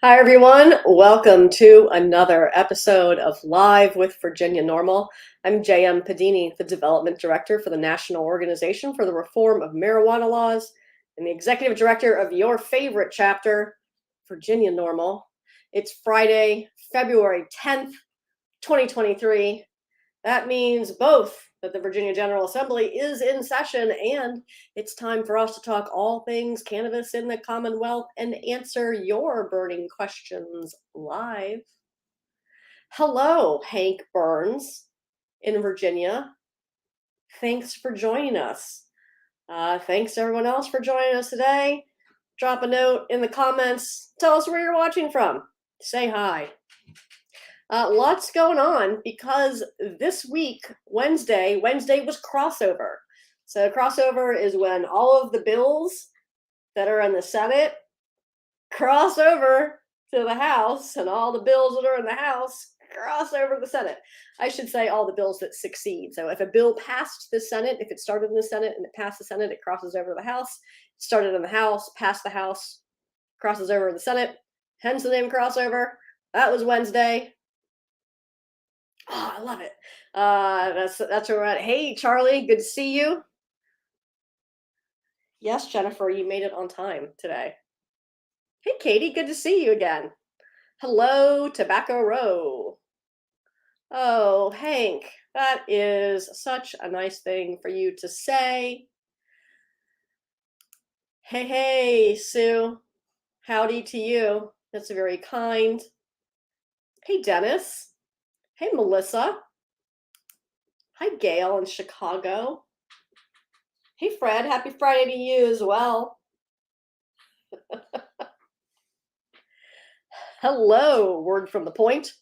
Hi, everyone. Welcome to another episode of Live with Virginia NORML. I'm J.M. Padini, the Development Director for the National Organization for the Reform of Marijuana Laws and the Executive Director of your favorite chapter, Virginia NORML. It's Friday, February 10th, 2023. That means both that the Virginia General Assembly is in session and it's time for us to talk all things cannabis in the Commonwealth and answer your burning questions live. Hello, Hank Burns in Virginia. Thanks for joining us. Thanks to everyone else for joining us today. Drop a note in the comments. Tell us where you're watching from. Say hi. Lots going on because this week, Wednesday was crossover. So crossover is when all of the bills that are in the Senate cross over to the House, and all the bills that are in the House cross over to the Senate. I should say all the bills that succeed. So if a bill passed the Senate, if it started in the Senate and it passed the Senate, it crosses over to the House. It started in the House, passed the House, crosses over to the Senate. Hence the name crossover. That was Wednesday. Oh, I love it. That's where we're at. Hey, Charlie, good to see you. Yes, Jennifer, you made it on time today. Hey, Katie, good to see you again. Hello, Tobacco Row. Oh, Hank, that is such a nice thing for you to say. Hey, Sue. Howdy to you. That's very kind. Hey, Dennis. Hey, Melissa. Hi, Gail in Chicago. Hey, Fred. Happy Friday to you as well. Hello, word from the point.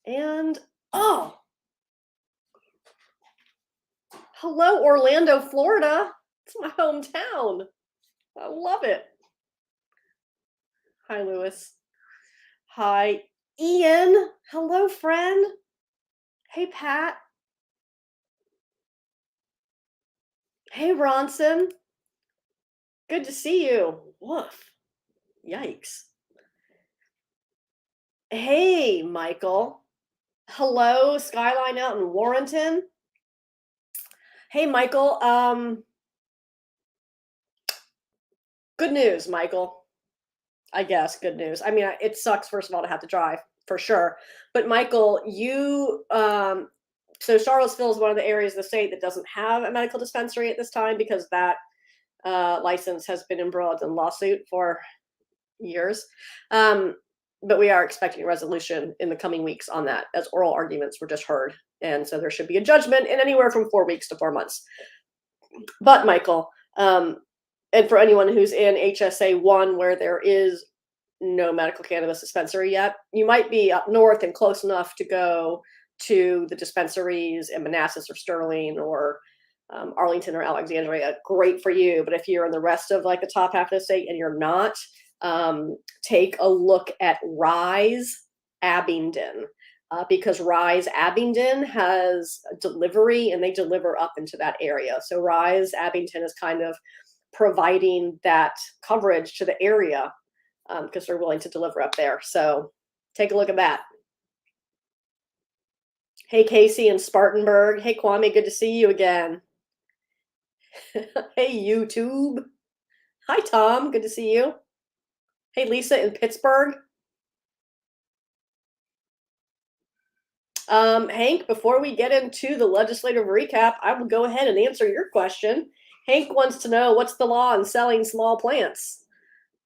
And, oh, hello, Orlando, Florida. It's my hometown. I love it. Hi, Lewis. Hi, Ian. Hello, friend. Hey, Pat. Hey, Ronson. Good to see you. Woof. Yikes. Hey, Michael. Hello, Skyline out in Warrenton. Hey, Michael. Good news, Michael. I guess good news. I mean, it sucks, first of all, to have to drive for sure. But Michael, you, so Charlottesville is one of the areas of the state that doesn't have a medical dispensary at this time because that license has been embroiled in lawsuit for years. But we are expecting a resolution in the coming weeks on that, as oral arguments were just heard. And so there should be a judgment in anywhere from 4 weeks to 4 months. But Michael, and for anyone who's in HSA 1 where there is no medical cannabis dispensary yet, you might be up north and close enough to go to the dispensaries in Manassas or Sterling or Arlington or Alexandria. Great for you. But if you're in the rest of like the top half of the state and you're not, take a look at Rise Abingdon. Because Rise Abingdon has delivery and they deliver up into that area. So Rise Abingdon is kind of providing that coverage to the area because they're willing to deliver up there. So take a look at that. Hey, Casey in Spartanburg. Hey, Kwame, good to see you again. Hey, YouTube. Hi, Tom. Good to see you. Hey, Lisa in Pittsburgh. Hank, before we get into the legislative recap, I will go ahead and answer your question. Hank wants to know, what's the law on selling small plants?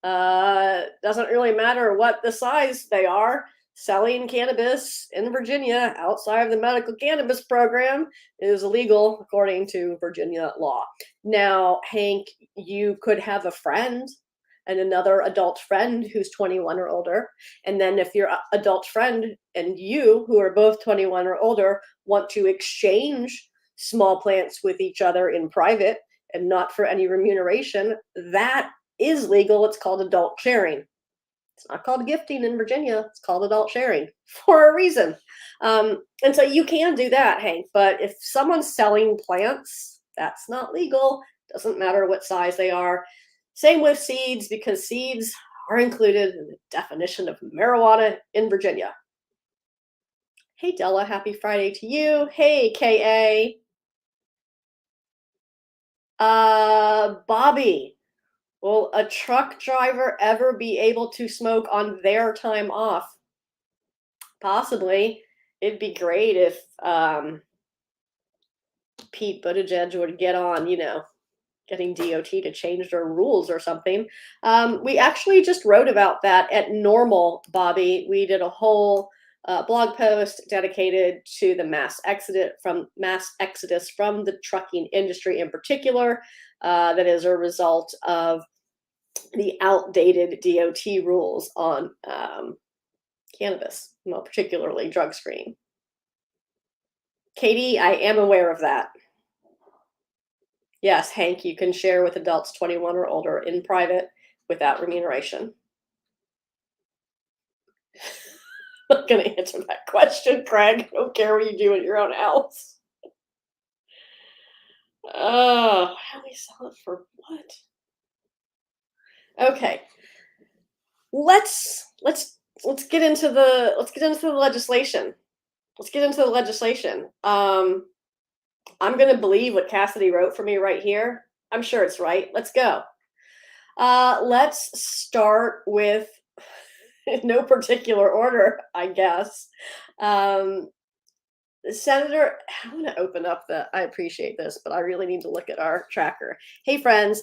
Doesn't really matter what the size they are. Selling cannabis in Virginia outside of the medical cannabis program is illegal according to Virginia law. Now, Hank, you could have a friend and another adult friend who's 21 or older. And then if your adult friend and you, who are both 21 or older, want to exchange small plants with each other in private and not for any remuneration, that is legal. It's called adult sharing. It's not called gifting in Virginia. It's called adult sharing for a reason. And so you can do that, Hank. But if someone's selling plants, that's not legal. Doesn't matter what size they are. Same with seeds, because seeds are included in the definition of marijuana in Virginia. Hey Della, happy Friday to you. Hey KA. Bobby, will a truck driver ever be able to smoke on their time off? Possibly. It'd be great if Pete Buttigieg would get on, getting DOT to change their rules or something. We actually just wrote about that at NORML, Bobby. We did a whole blog post dedicated to the mass exodus from the trucking industry in particular. That is a result of the outdated DOT rules on cannabis, well, particularly drug screening. Katie, I am aware of that. Yes, Hank, you can share with adults 21 or older in private without remuneration. I'm not going to answer that question, Craig. I don't care what you do at your own house. Oh, how do we sell it for what? Okay, let's get into the legislation. Let's get into the legislation. I'm going to believe what Cassidy wrote for me right here. I'm sure it's right. Let's go. Let's start with no particular order, I guess. Senator, I'm going to open up I appreciate this, but I really need to look at our tracker. Hey, friends,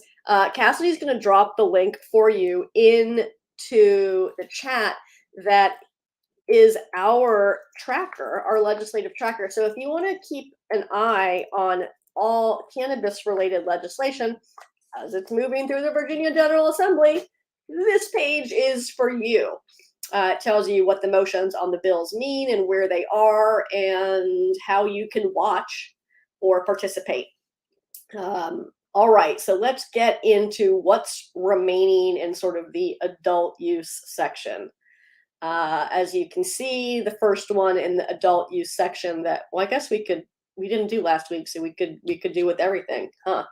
Cassidy's going to drop the link for you into the chat that is our tracker, our legislative tracker. So if you want to keep an eye on all cannabis-related legislation as it's moving through the Virginia General Assembly, this page is for you. It tells you what the motions on the bills mean and where they are and how you can watch or participate. All right, so let's get into what's remaining in sort of the adult use section. As you can see, the first one in the adult use section that, well, I guess we didn't do last week, so we could do with everything, huh?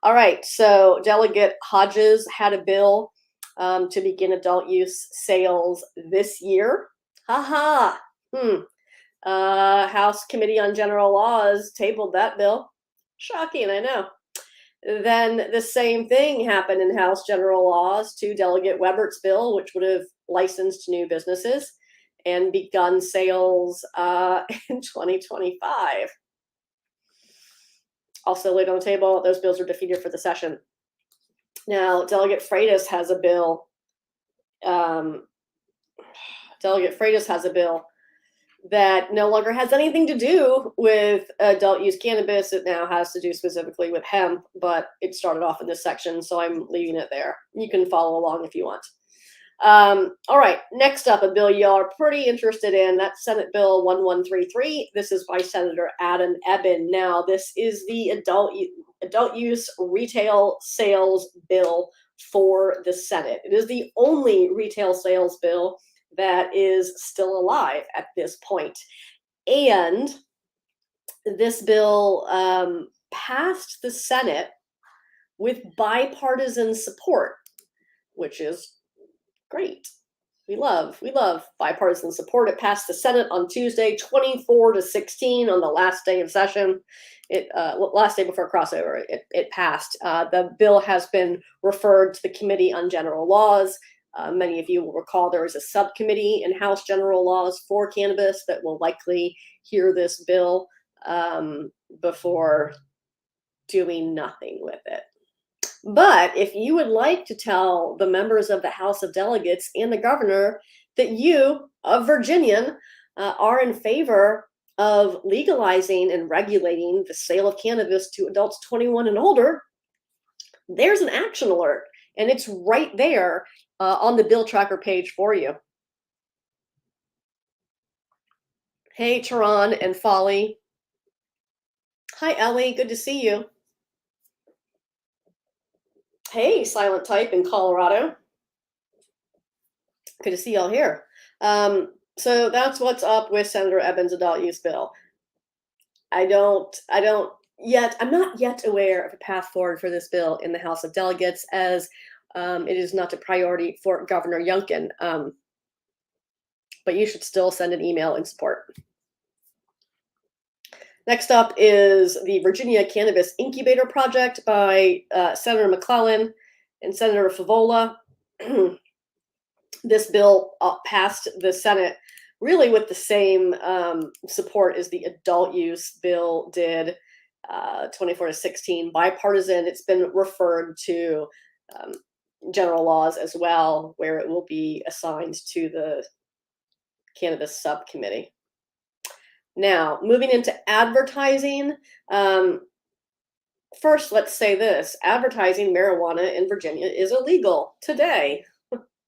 All right, so Delegate Hodges had a bill to begin adult use sales this year. Haha. House Committee on General Laws tabled that bill. Shocking, I know. Then the same thing happened in House General Laws to Delegate Webert's bill, which would have licensed new businesses and begun sales in 2025. Also laid on the table, those bills are defeated for the session. Now, Delegate Freitas has a bill. That no longer has anything to do with adult use cannabis. It now has to do specifically with hemp, but it started off in this section, so I'm leaving it there. You can follow along if you want. All right, next up, a bill y'all are pretty interested in. That's Senate Bill 1133. This is by Senator Adam Ebbin. Now, this is the adult use retail sales bill for the Senate. It is the only retail sales bill that is still alive at this point. And this bill passed the Senate with bipartisan support, which is great. We love bipartisan support. It passed the Senate on Tuesday, 24-16 on the last day of session. Last day before crossover, it passed. The bill has been referred to the Committee on General Laws. Many of you will recall there is a subcommittee in House General Laws for cannabis that will likely hear this bill before doing nothing with it. But if you would like to tell the members of the House of Delegates and the governor that you, a Virginian, are in favor of legalizing and regulating the sale of cannabis to adults 21 and older, there's an action alert, and it's right there on the bill tracker page for you. Hey, Tehran and Folly. Hi, Ellie. Good to see you. Hey, Silent Type in Colorado. Good to see y'all here. So that's what's up with Senator Ebbin's adult use bill. I'm not yet aware of a path forward for this bill in the House of Delegates, as It is not a priority for Governor Youngkin, but you should still send an email in support. Next up is the Virginia Cannabis Incubator Project by Senator McClellan and Senator Favola. This bill passed the Senate really with the same support as the adult use bill did, 24-16, bipartisan. It's been referred to general laws as well, where it will be assigned to the cannabis subcommittee. Now, moving into advertising, first, let's say this. Advertising marijuana in Virginia is illegal today.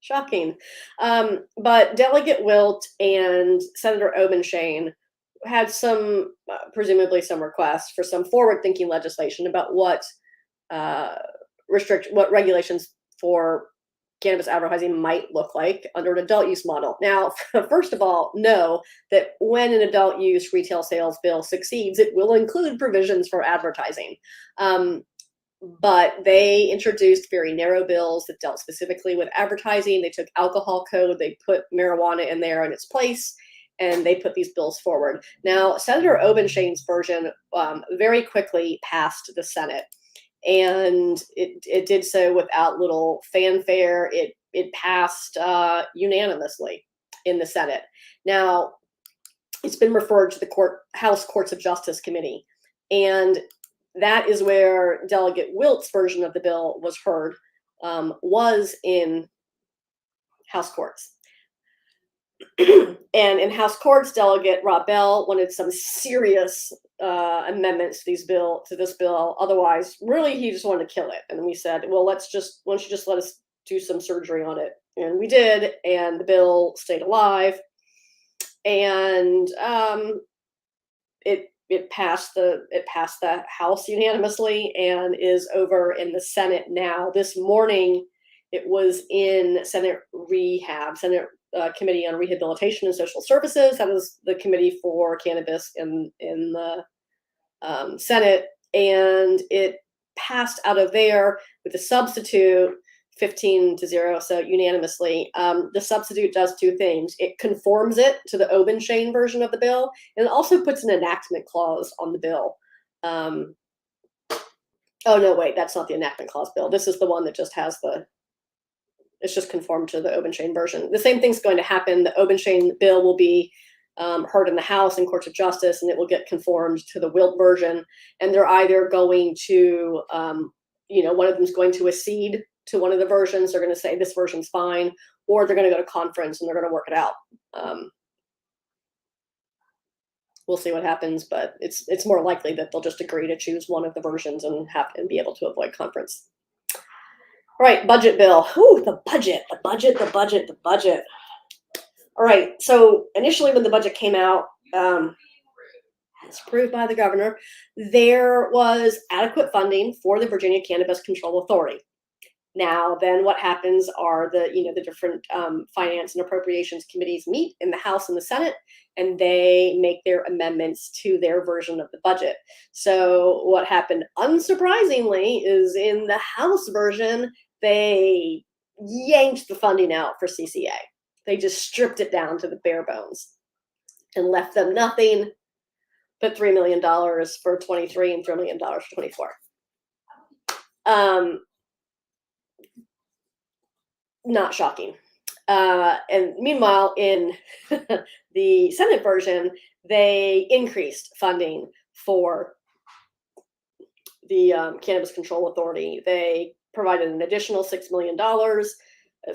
Shocking. But Delegate Wilt and Senator Obenshain had some, presumably some requests for some forward-thinking legislation about what regulations for cannabis advertising might look like under an adult use model. Now, first of all, know that when an adult use retail sales bill succeeds, it will include provisions for advertising. But they introduced very narrow bills that dealt specifically with advertising. They took alcohol code, they put marijuana in there in its place, and they put these bills forward. Now, Senator Obenshain's version very quickly passed the Senate. And it did so without little fanfare. It passed unanimously in the Senate. Now, it's been referred to the House Courts of Justice Committee, and that is where Delegate Wilt's version of the bill was heard, was in House Courts. And in House Courts, Delegate Rob Bell wanted some serious amendments to this bill. Otherwise, really, he just wanted to kill it. And we said, well, why don't you just let us do some surgery on it? And we did, and the bill stayed alive. And it passed the House unanimously and is over in the Senate now. This morning, it was in Senate Committee on Rehabilitation and Social Services. That was the committee for cannabis in the Senate, and it passed out of there with a substitute 15-0, so unanimously. The substitute does two things. It conforms it to the Obenshain version of the bill, and it also puts an enactment clause on the bill. Oh, no, wait, that's not the enactment clause bill. This is the one that just has it's just conformed to the Obenshain version. The same thing's going to happen. The Obenshain bill will be heard in the House and Courts of Justice, and it will get conformed to the Wilt version. And they're either going to, one of them is going to accede to one of the versions. They're going to say this version's fine, or they're going to go to conference and they're going to work it out. We'll see what happens, but it's more likely that they'll just agree to choose one of the versions and be able to avoid conference. All right, budget bill. Ooh, the budget. All right, so initially when the budget came out, as approved by the governor, there was adequate funding for the Virginia Cannabis Control Authority. Now, then what happens are the different finance and appropriations committees meet in the House and the Senate, and they make their amendments to their version of the budget. So what happened, unsurprisingly, is in the House version, they yanked the funding out for CCA. They just stripped it down to the bare bones and left them nothing but $3 million for 23 and $3 million for 24. Not shocking. And meanwhile, in the Senate version, they increased funding for the Cannabis Control Authority. They provided an additional $6 million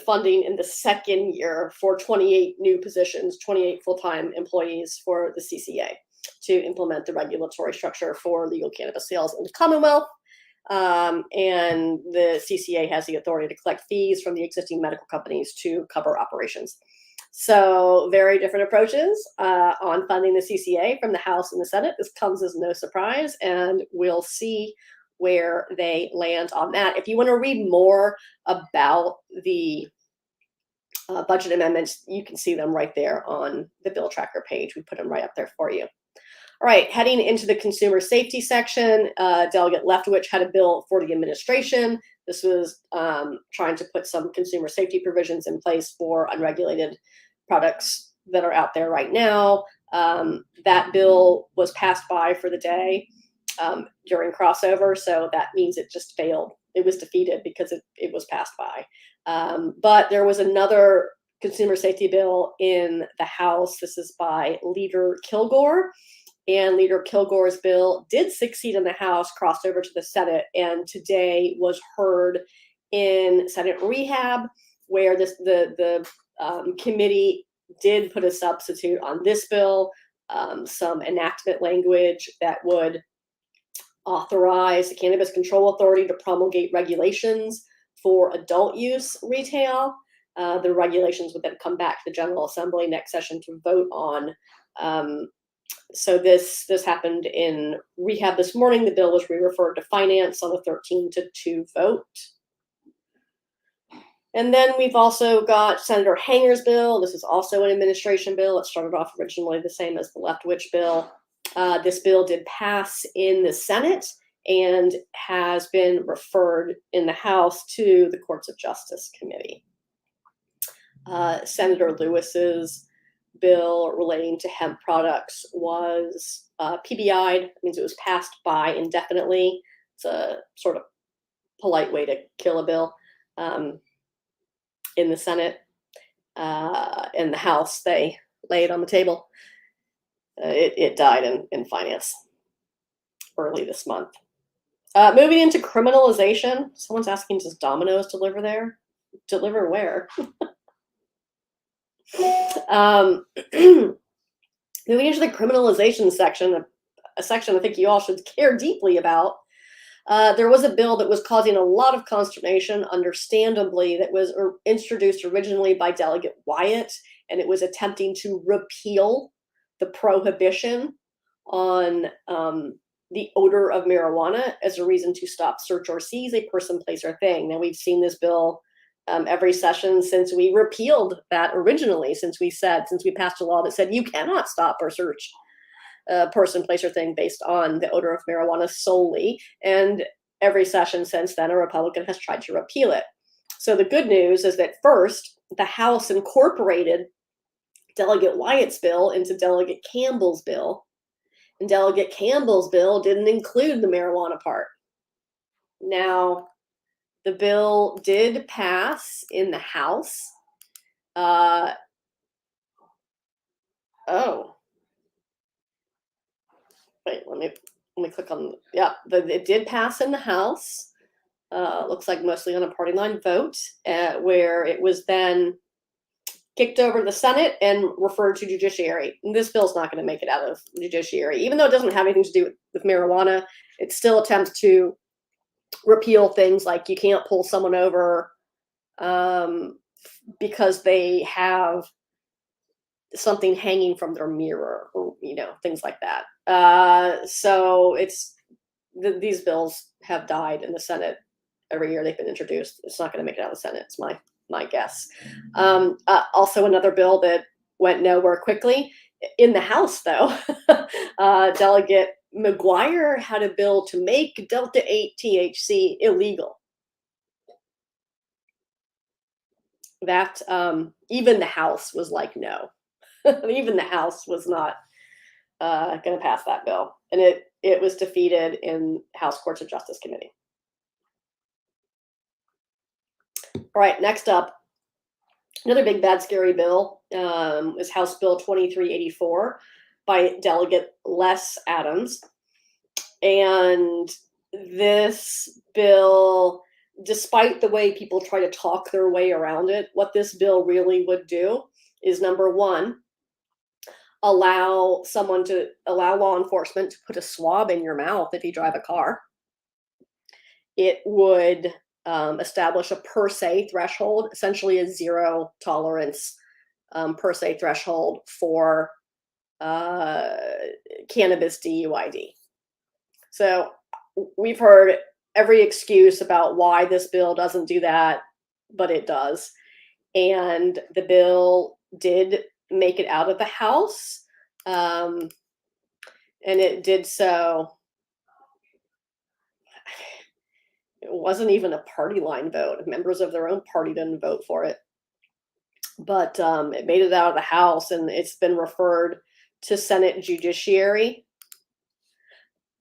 funding in the second year for 28 new positions, 28 full-time employees for the CCA to implement the regulatory structure for legal cannabis sales in the Commonwealth. And the CCA has the authority to collect fees from the existing medical companies to cover operations. So very different approaches on funding the CCA from the House and the Senate. This comes as no surprise, and we'll see where they land on that. If you want to read more about the budget amendments, you can see them right there on the bill tracker page. We put them right up there for you. All right, heading into the consumer safety section, Delegate Leftwich had a bill for the administration. This was trying to put some consumer safety provisions in place for unregulated products that are out there right now. That bill was passed by for the day during crossover, so that means it just failed. It was defeated because it was passed by. But there was another consumer safety bill in the House. This is by Leader Kilgore. And Leader Kilgore's bill did succeed in the House, crossed over to the Senate, and today was heard in Senate Rehab, where the committee did put a substitute on this bill, some enactment language that would authorize the Cannabis Control Authority to promulgate regulations for adult use retail. The regulations would then come back to the General Assembly next session to vote on. So this happened in Rehab this morning. The bill was re-referred to Finance on a 13-2 vote. And then we've also got Senator Hanger's bill. This is also an administration bill. It started off originally the same as the Leftwich bill. This bill did pass in the Senate and has been referred in the House to the Courts of Justice Committee. Senator Lewis's bill relating to hemp products was PBI'd. It means it was passed by indefinitely. It's a sort of polite way to kill a bill. In the Senate, in the House, they lay it on the table. It died in Finance early this month. Moving into criminalization. Someone's asking, does Domino's deliver there? Deliver where? Moving into the criminalization section, a section I think you all should care deeply about. There was a bill that was causing a lot of consternation, understandably, that was introduced originally by Delegate Wyatt, and it was attempting to repeal the prohibition on the odor of marijuana as a reason to stop, search, or seize a person, place, or thing. Now, we've seen this bill every session since we repealed that originally, since we passed a law that said you cannot stop or search a person, place, or thing based on the odor of marijuana solely. And every session since then, a Republican has tried to repeal it. So the good news is that first, the House incorporated Delegate Wyatt's bill into Delegate Campbell's bill. And Delegate Campbell's bill didn't include the marijuana part. Now, the bill did pass in the House. Wait, let me click on, it did pass in the House. Looks like mostly on a party line vote, where it was then kicked over to the Senate and referred to Judiciary. And this bill's not going to make it out of Judiciary. Even though it doesn't have anything to do with marijuana, it still attempts to repeal things like you can't pull someone over because they have something hanging from their mirror, or things like that. So these bills have died in the Senate every year they've been introduced. It's not going to make it out of the Senate. It's my guess. Also, another bill that went nowhere quickly in the House, though. Delegate McGuire had a bill to make Delta-8 THC illegal. That even the House was like, no. Even the House was not going to pass that bill, and it was defeated in House Courts of Justice Committee. All right, next up, another big, bad, scary bill is House Bill 2384 by Delegate Les Adams. And this bill, despite the way people try to talk their way around it, what this bill really would do is, number one, allow law enforcement to put a swab in your mouth if you drive a car. It would establish a per se threshold, essentially a zero tolerance per se threshold for cannabis DUID. So we've heard every excuse about why this bill doesn't do that, but it does. And the bill did make it out of the House. and it did so. It wasn't even a party line vote. Members of their own party didn't vote for it. But it made it out of the House, and it's been referred to Senate Judiciary.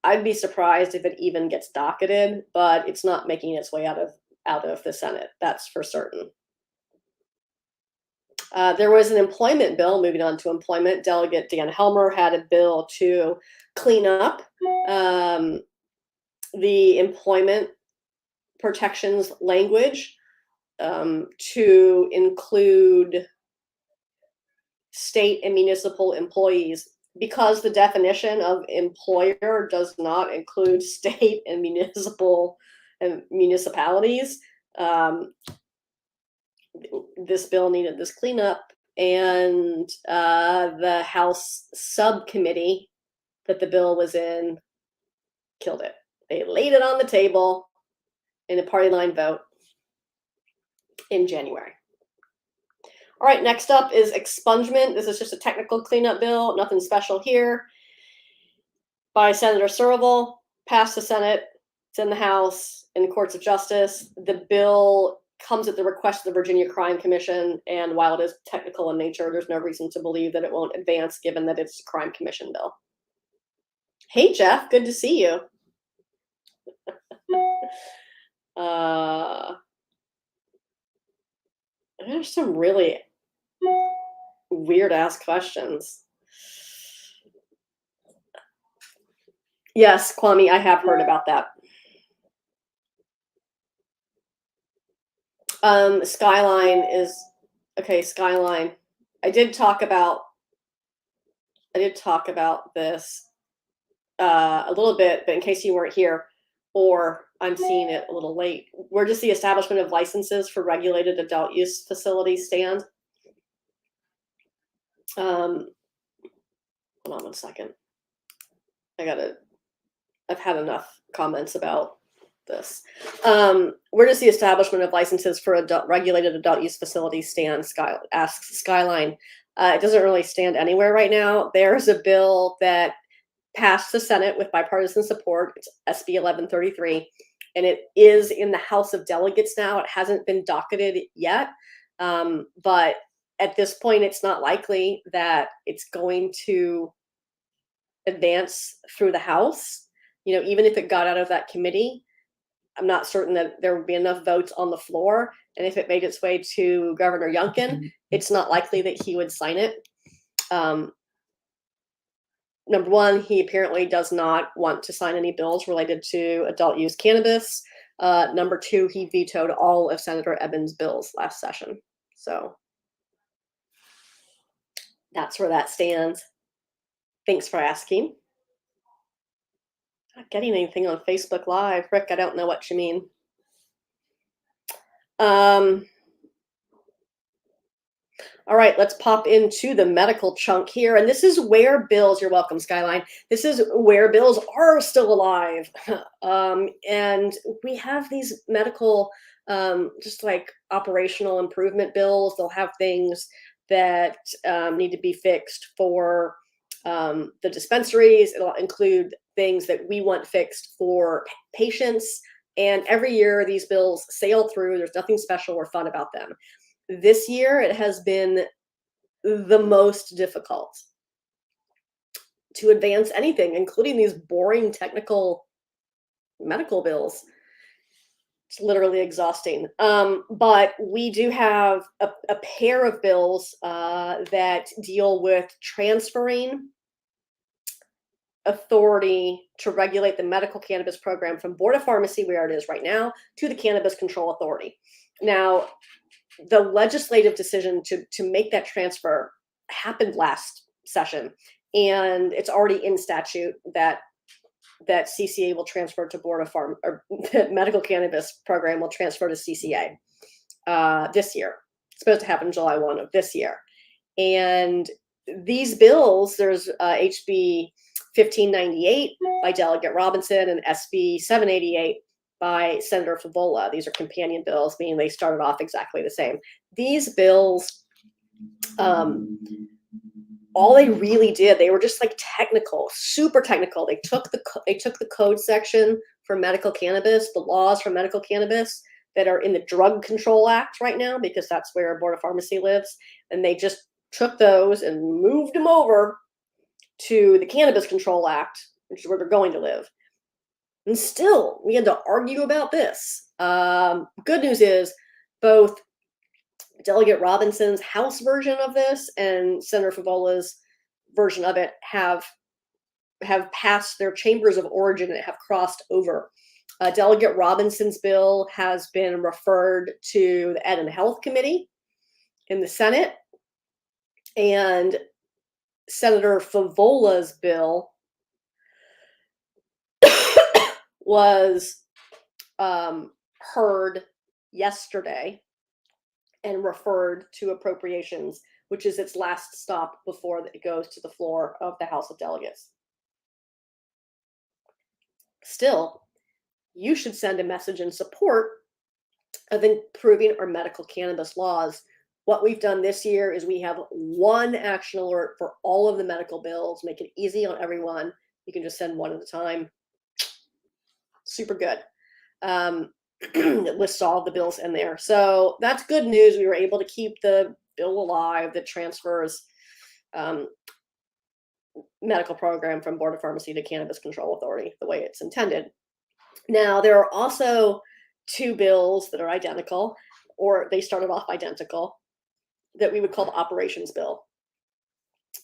I'd be surprised if it even gets docketed, but it's not making its way out of the Senate. That's for certain. There was an employment bill. Moving on to employment, Delegate Dan Helmer had a bill to clean up the employment protections language to include state and municipal employees, because the definition of employer does not include state and municipalities. This bill needed this cleanup, and the House subcommittee that the bill was in killed it. They laid it on the table in a party line vote in January. All right, next up is expungement. This is just a technical cleanup bill, nothing special here. By Senator Searle, passed the Senate, it's in the House, in the courts of justice. The bill comes at the request of the Virginia Crime Commission, and while it is technical in nature, there's no reason to believe that it won't advance, given that it's a Crime Commission bill. Hey, Jeff, good to see you. There's some really weird ass questions. Yes, Kwame, I have heard about that. Skyline is okay. Skyline. I did talk about this a little bit, but in case you weren't here, or I'm seeing it a little late, where does the establishment of licenses for regulated adult use facilities stand? Hold on one second. I've had enough comments about this. Where does the establishment of licenses for regulated adult use facilities stand? Asks Skyline. It doesn't really stand anywhere right now. There's a bill that passed the Senate with bipartisan support. It's SB 1133, and it is in the House of Delegates now. It hasn't been docketed yet, but at this point, it's not likely that it's going to advance through the House. Even if it got out of that committee, I'm not certain that there would be enough votes on the floor. And if it made its way to Governor Youngkin, it's not likely that he would sign it. Number one, he apparently does not want to sign any bills related to adult use cannabis. Number two, he vetoed all of Senator Ebbins' bills last session. So that's where that stands. Thanks for asking. Not getting anything on Facebook Live. Rick, I don't know what you mean. All right, let's pop into the medical chunk here. And this is where bills, you're welcome, Skyline. This is where bills are still alive. And we have these medical, just like operational improvement bills. They'll have things that need to be fixed for the dispensaries. It'll include things that we want fixed for patients. And every year these bills sail through. There's nothing special or fun about them. This year, it has been the most difficult to advance anything, including these boring technical medical bills. It's literally exhausting. But we do have a pair of bills that deal with transferring authority to regulate the medical cannabis program from Board of Pharmacy, where it is right now, to the Cannabis Control Authority. Now, the legislative decision to make that transfer happened last session, and it's already in statute that CCA will transfer to Board of Pharm, or the medical cannabis program will transfer to CCA this year. It's supposed to happen July 1 of this year. And these bills, there's HB 1598 by Delegate Robinson and SB 788 by Senator Favola. These are companion bills, meaning they started off exactly the same. These bills are all they really did, they were just like technical, super technical. They took the code section for medical cannabis, the laws for medical cannabis that are in the Drug Control Act right now, because that's where Board of Pharmacy lives, and they just took those and moved them over to the Cannabis Control Act, which is where they're going to live. And still, we had to argue about this. Good news is both Delegate Robinson's House version of this and Senator Favola's version of it have passed their chambers of origin and have crossed over. Delegate Robinson's bill has been referred to the Ed and Health Committee in the Senate, and Senator Favola's bill was heard yesterday and referred to appropriations, which is its last stop before it goes to the floor of the House of Delegates. Still, you should send a message in support of improving our medical cannabis laws. What we've done this year is we have one action alert for all of the medical bills, make it easy on everyone. You can just send one at a time. Super good. It lists all of the bills in there. So that's good news. We were able to keep the bill alive that transfers medical program from Board of Pharmacy to Cannabis Control Authority the way it's intended. Now, there are also two bills that are identical, or they started off identical, that we would call the operations bill.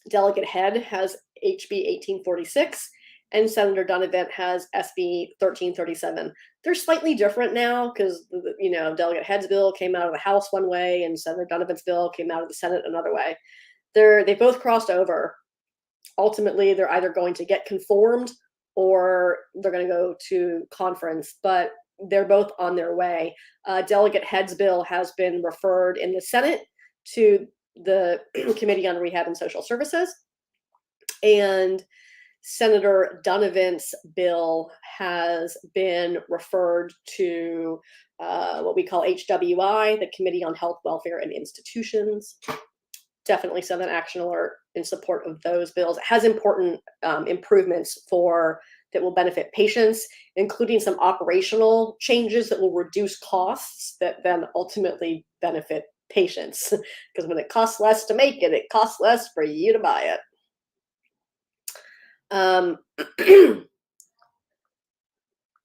Delegate Head has HB 1846, and Senator Donovan has SB 1337. They're slightly different now because, Delegate Head's bill came out of the House one way, and Senator Donovan's bill came out of the Senate another way. They both crossed over. Ultimately, they're either going to get conformed or they're going to go to conference, but they're both on their way. Delegate Head's bill has been referred in the Senate to the Committee on Rehab and Social Services, and Senator Donovan's bill has been referred to what we call HWI, the Committee on Health, Welfare, and Institutions. Definitely send an action alert in support of those bills. It has important improvements that will benefit patients, including some operational changes that will reduce costs that then ultimately benefit patients. Because when it costs less to make it, it costs less for you to buy it.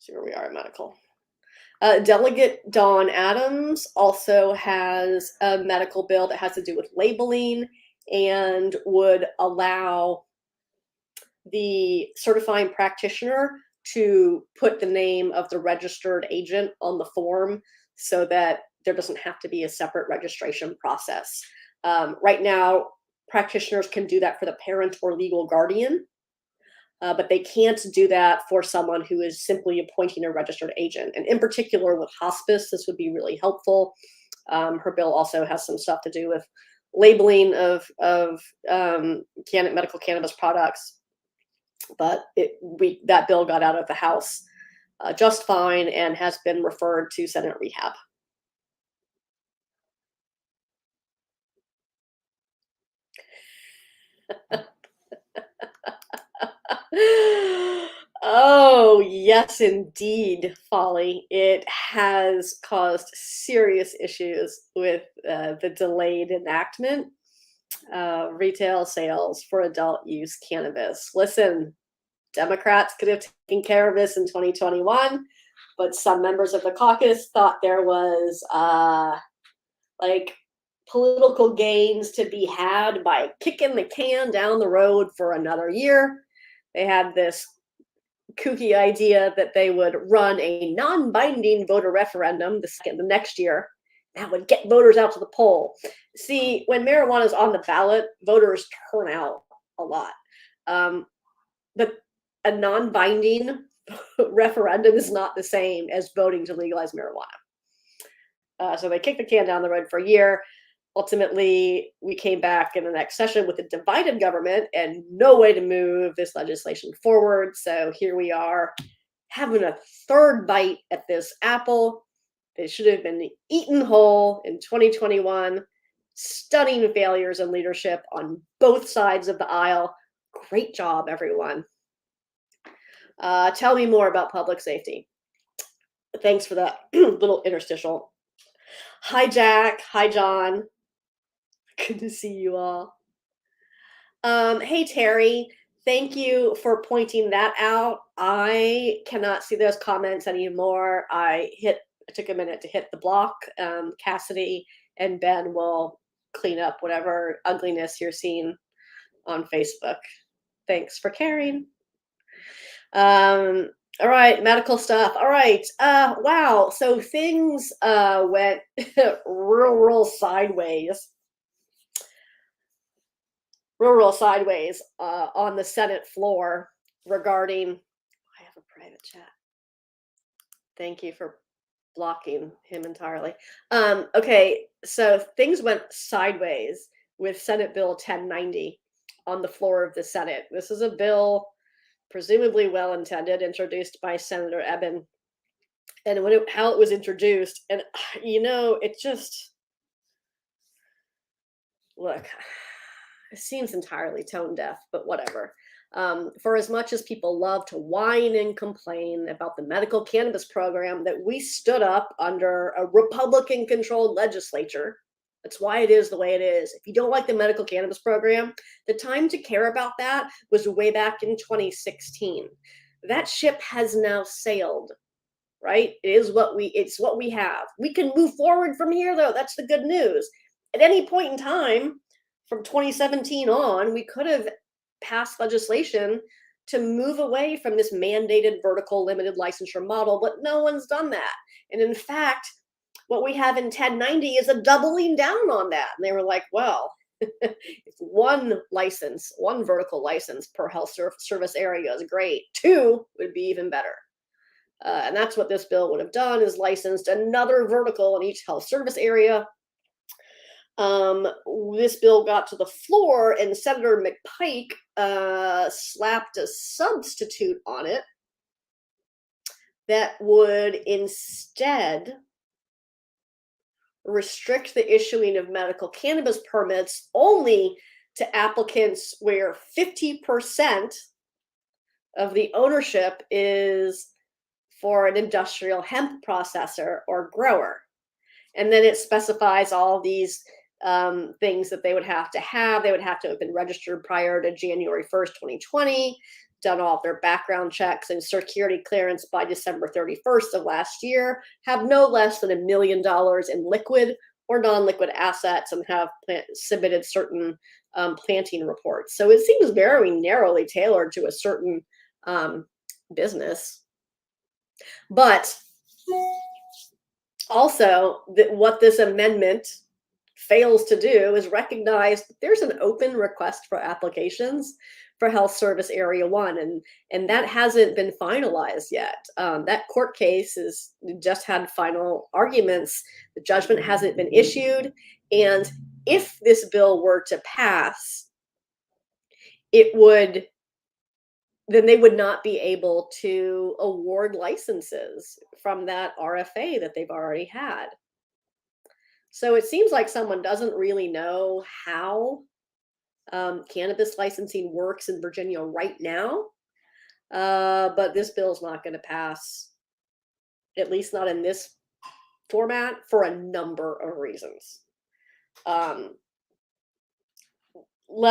See where we are at medical. Delegate Dawn Adams also has a medical bill that has to do with labeling and would allow the certifying practitioner to put the name of the registered agent on the form so that there doesn't have to be a separate registration process. Right now, practitioners can do that for the parent or legal guardian, but they can't do that for someone who is simply appointing a registered agent. And in particular with hospice, this would be really helpful. Her bill also has some stuff to do with labeling of medical cannabis products, but that bill got out of the House just fine and has been referred to Senate Rehab. Oh, yes, indeed, Folly. It has caused serious issues with the delayed enactment retail sales for adult use cannabis. Listen, Democrats could have taken care of this in 2021, but some members of the caucus thought there was political gains to be had by kicking the can down the road for another year. They had this kooky idea that they would run a non-binding voter referendum the next year. That would get voters out to the poll. See, when marijuana is on the ballot, voters turn out a lot. But a non-binding referendum is not the same as voting to legalize marijuana. So they kicked the can down the road for a year. Ultimately, we came back in the next session with a divided government and no way to move this legislation forward. So here we are having a third bite at this apple. It should have been eaten whole in 2021. Stunning failures in leadership on both sides of the aisle. Great job, everyone. Tell me more about public safety. Thanks for that little interstitial. Hi, Jack. Hi, John. Good to see you all. Hey, Terry. Thank you for pointing that out. I cannot see those comments anymore. I took a minute to hit the block. Cassidy and Ben will clean up whatever ugliness you're seeing on Facebook. Thanks for caring. All right, medical stuff. All right. Wow. So things went real sideways. Real sideways on the Senate floor regarding. I have a private chat. Thank you for blocking him entirely. Okay, so things went sideways with Senate Bill 1090 on the floor of the Senate. This is a bill presumably well intended, introduced by Senator Eben. And how it was introduced, and it just, look, it seems entirely tone deaf, but whatever. For as much as people love to whine and complain about the medical cannabis program that we stood up under a Republican-controlled legislature, that's why it is the way it is. If you don't like the medical cannabis program, the time to care about that was way back in 2016. That ship has now sailed, right? It's what we have. We can move forward from here, though. That's the good news. At any point in time, from 2017 on, we could have passed legislation to move away from this mandated vertical limited licensure model, but no one's done that. And in fact, what we have in 1090 is a doubling down on that. And they were like, well, if one vertical license per health service area is great, 2 would be even better. And that's what this bill would have done, is licensed another vertical in each health service area. This bill got to the floor, and Senator McPike slapped a substitute on it that would instead restrict the issuing of medical cannabis permits only to applicants where 50% of the ownership is for an industrial hemp processor or grower. And then it specifies all these things that they would have to have. They would have to have been registered prior to January 1st, 2020, done all of their background checks and security clearance by December 31st of last year, have no less than $1 million in liquid or non-liquid assets, and have submitted certain planting reports. So it seems very narrowly tailored to a certain business. But also, what this amendment fails to do is recognize that there's an open request for applications for Health Service Area 1, and that hasn't been finalized yet. That court case just had final arguments. The judgment hasn't been issued, and if this bill were to pass, then they would not be able to award licenses from that RFA that they've already had. So it seems like someone doesn't really know how cannabis licensing works in Virginia right now. But this bill is not going to pass, at least not in this format, for a number of reasons. Let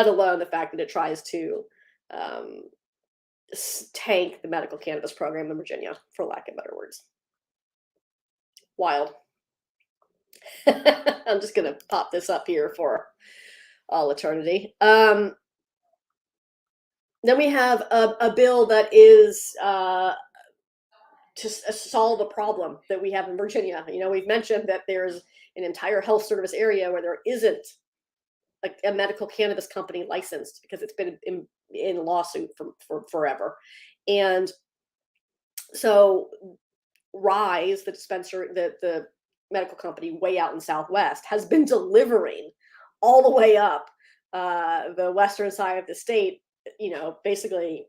alone the fact that it tries to tank the medical cannabis program in Virginia, for lack of better words. Wild. I'm just going to pop this up here for all eternity. Then we have a bill that is to solve a problem that we have in Virginia. We've mentioned that there's an entire health service area where there isn't a medical cannabis company licensed because it's been in a lawsuit for forever. And so Rise, the dispensary, the medical company way out in Southwest, has been delivering all the way up the western side of the state, basically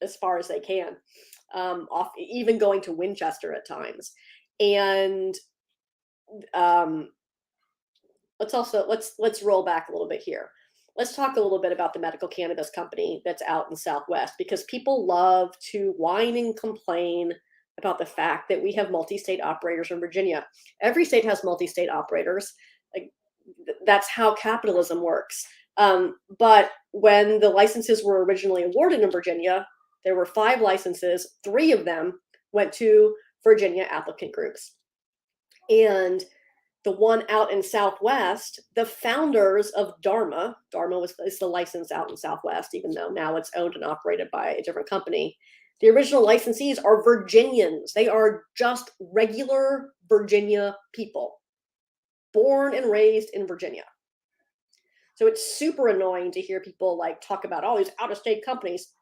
as far as they can, off, even going to Winchester at times. And let's roll back a little bit here. Let's talk a little bit about the medical cannabis company that's out in the Southwest, because people love to whine and complain about the fact that we have multi-state operators in Virginia. Every state has multi-state operators. Like, that's how capitalism works. But when the licenses were originally awarded in Virginia, there were 5 licenses. 3 of them went to Virginia applicant groups. And the one out in Southwest, the founders of Dharma is the license out in Southwest, even though now it's owned and operated by a different company. The original licensees are Virginians. They are just regular Virginia people, born and raised in Virginia. So it's super annoying to hear people like talk about all these out-of-state companies.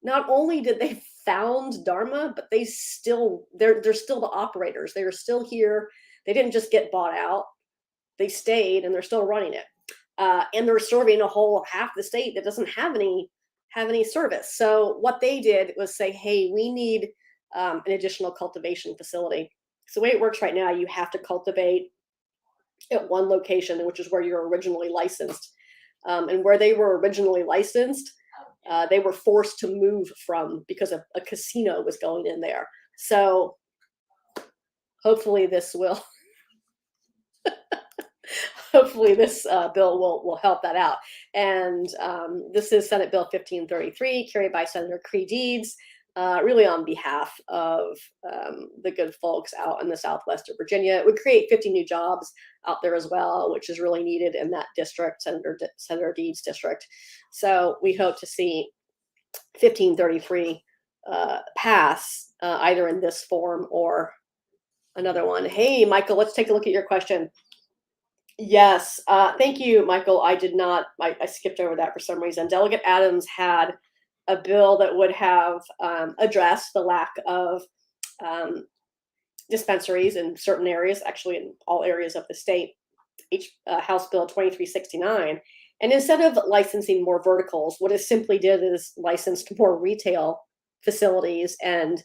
Not only did they found Dharma, but they're still the operators. They are still here. They didn't just get bought out. They stayed, and they're still running it. And they're serving a whole half the state that doesn't have any service. So what they did was say, hey, we need an additional cultivation facility. So the way it works right now, you have to cultivate at one location, which is where you're originally licensed. And where they were originally licensed, they were forced to move from because a casino was going in there. So hopefully this will bill will help that out. And this is Senate Bill 1533, carried by Senator Cree Deeds, really on behalf of the good folks out in the Southwest of Virginia. It would create 50 new jobs out there as well, which is really needed in that district, Senator Deeds' district. So we hope to see 1533 pass either in this form or another one. Hey, Michael, let's take a look at your question. Yes, thank you, Michael. I did not, I skipped over that for some reason. Delegate Adams had a bill that would have addressed the lack of dispensaries in certain areas, actually in all areas of the state, House Bill 2369. And instead of licensing more verticals, what it simply did is licensed more retail facilities and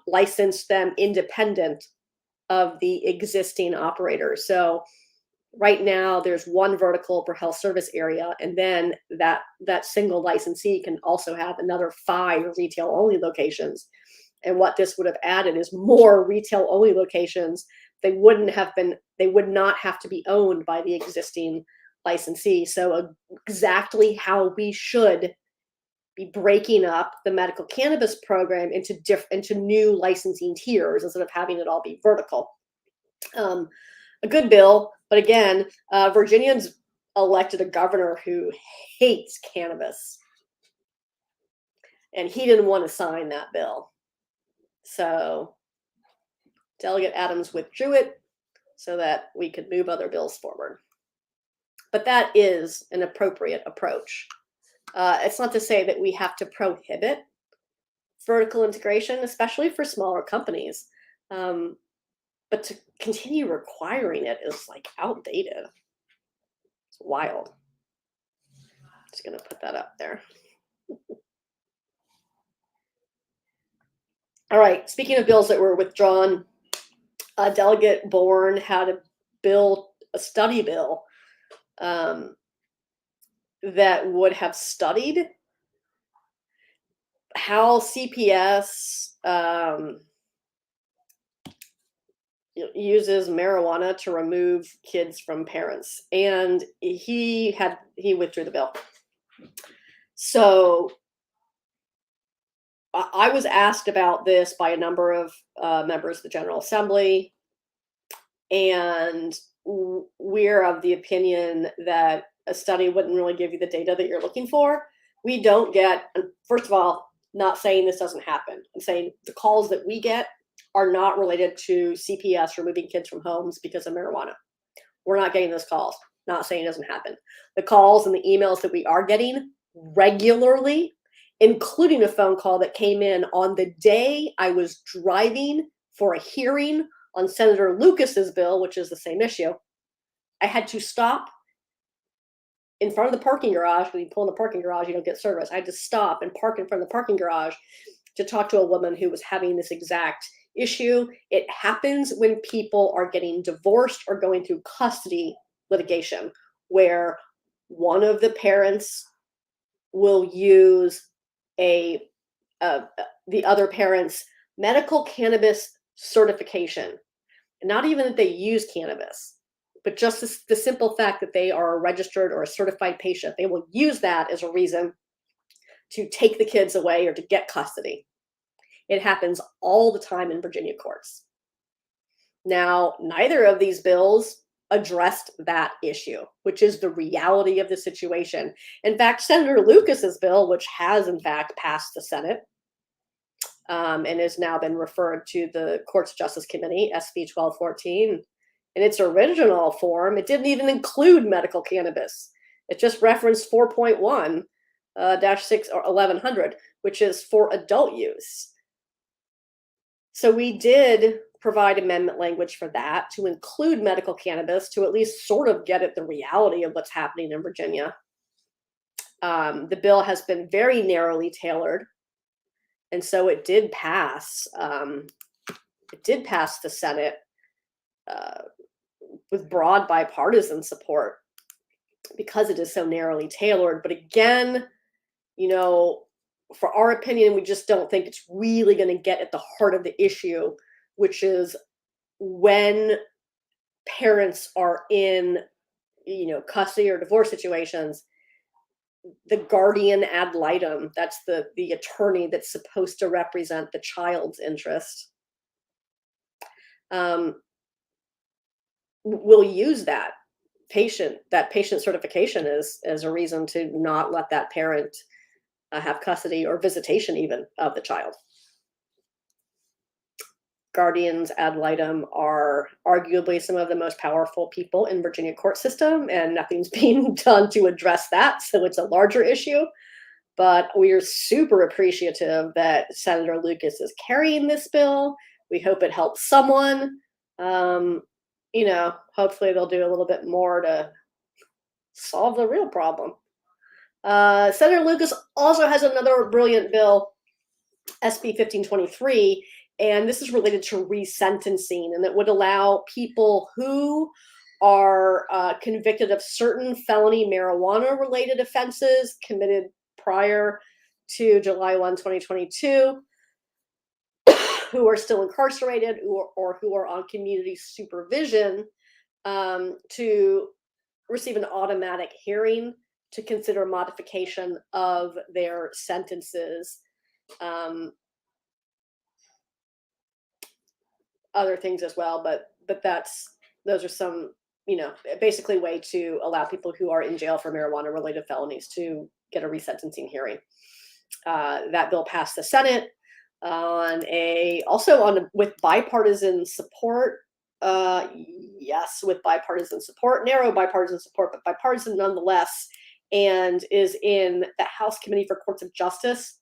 licensed them independent of the existing operators. So right now there's one vertical per health service area, and then that single licensee can also have another 5 retail only locations. And what this would have added is more retail only locations. They would not have to be owned by the existing licensee. So exactly how we should be breaking up the medical cannabis program into new licensing tiers instead of having it all be vertical. A good bill, but again, Virginians elected a governor who hates cannabis, and he didn't want to sign that bill. So Delegate Adams withdrew it so that we could move other bills forward. But that is an appropriate approach. It's not to say that we have to prohibit vertical integration, especially for smaller companies. But to continue requiring it is like outdated. It's wild. Just going to put that up there. All right. Speaking of bills that were withdrawn, Delegate Bourne had a study bill that would have studied how CPS uses marijuana to remove kids from parents, and he withdrew the bill. So I was asked about this by a number of members of the General Assembly, and we're of the opinion that a study wouldn't really give you the data that you're looking for. We don't get, first of all, not saying this doesn't happen. I'm saying the calls that we get are not related to CPS removing kids from homes because of marijuana. We're not getting those calls. Not saying it doesn't happen. The calls and the emails that we are getting regularly, including a phone call that came in on the day I was driving for a hearing on Senator Lucas's bill, which is the same issue. I had to stop in front of the parking garage. When you pull in the parking garage, you don't get service. I had to stop and park in front of the parking garage to talk to a woman who was having this exact issue. It happens when people are getting divorced or going through custody litigation where one of the parents will use the other parent's medical cannabis certification. Not even that they use cannabis, but just the simple fact that they are a registered or a certified patient. They will use that as a reason to take the kids away or to get custody. It happens all the time in Virginia courts. Now, neither of these bills addressed that issue, which is the reality of the situation. In fact, Senator Lucas's bill, which has in fact passed the Senate and has now been referred to the Courts of Justice Committee, SB 1214, in its original form, it didn't even include medical cannabis. It just referenced 4.1 6 or 1100, which is for adult use. So we did provide amendment language for that to include medical cannabis to at least sort of get at the reality of what's happening in Virginia. The bill has been very narrowly tailored, and so it did pass. It did pass the Senate with broad bipartisan support because it is so narrowly tailored. But again, for our opinion, we just don't think it's really going to get at the heart of the issue, which is when parents are in, custody or divorce situations, the guardian ad litem, that's the attorney that's supposed to represent the child's interest, will use that patient certification as a reason to not let that parent have custody or visitation even of the child. Guardians ad litem are arguably some of the most powerful people in Virginia court system, and nothing's being done to address that. So it's a larger issue, but we are super appreciative that Senator Lucas is carrying this bill. We hope it helps someone. Hopefully they'll do a little bit more to solve the real problem. Senator Lucas also has another brilliant bill, SB 1523, and this is related to resentencing, and it would allow people who are convicted of certain felony marijuana-related offenses committed prior to July 1, 2022, who are still incarcerated or who are on community supervision, to receive an automatic hearing to consider modification of their sentences. Other things as well, but those are some, basically way to allow people who are in jail for marijuana related felonies to get a resentencing hearing. That bill passed the Senate with bipartisan support. Yes, with bipartisan support, narrow bipartisan support, but bipartisan nonetheless, and is in the House Committee for Courts of Justice.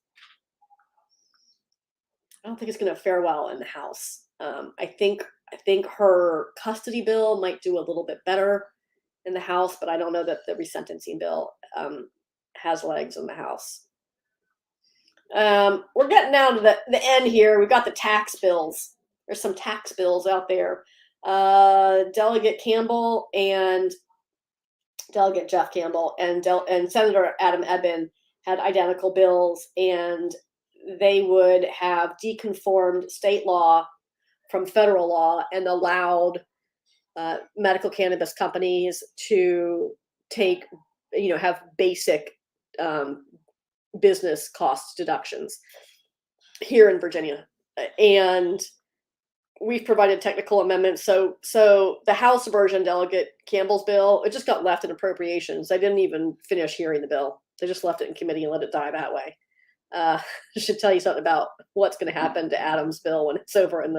I don't think it's going to fare well in the House. I think her custody bill might do a little bit better in the House, but I don't know that the resentencing bill has legs in the House. We're getting down to the end here. We've got the tax bills. There's some tax bills out there. Delegate Campbell and Delegate Jeff Campbell and Senator Adam Ebbin had identical bills, and they would have deconformed state law from federal law and allowed medical cannabis companies to have basic business cost deductions here in Virginia. And we've provided technical amendments. So the House version, Delegate Campbell's bill, it just got left in appropriations. They didn't even finish hearing the bill. They just left it in committee and let it die that way. I should tell you something about what's going to happen to Adam's bill when it's over in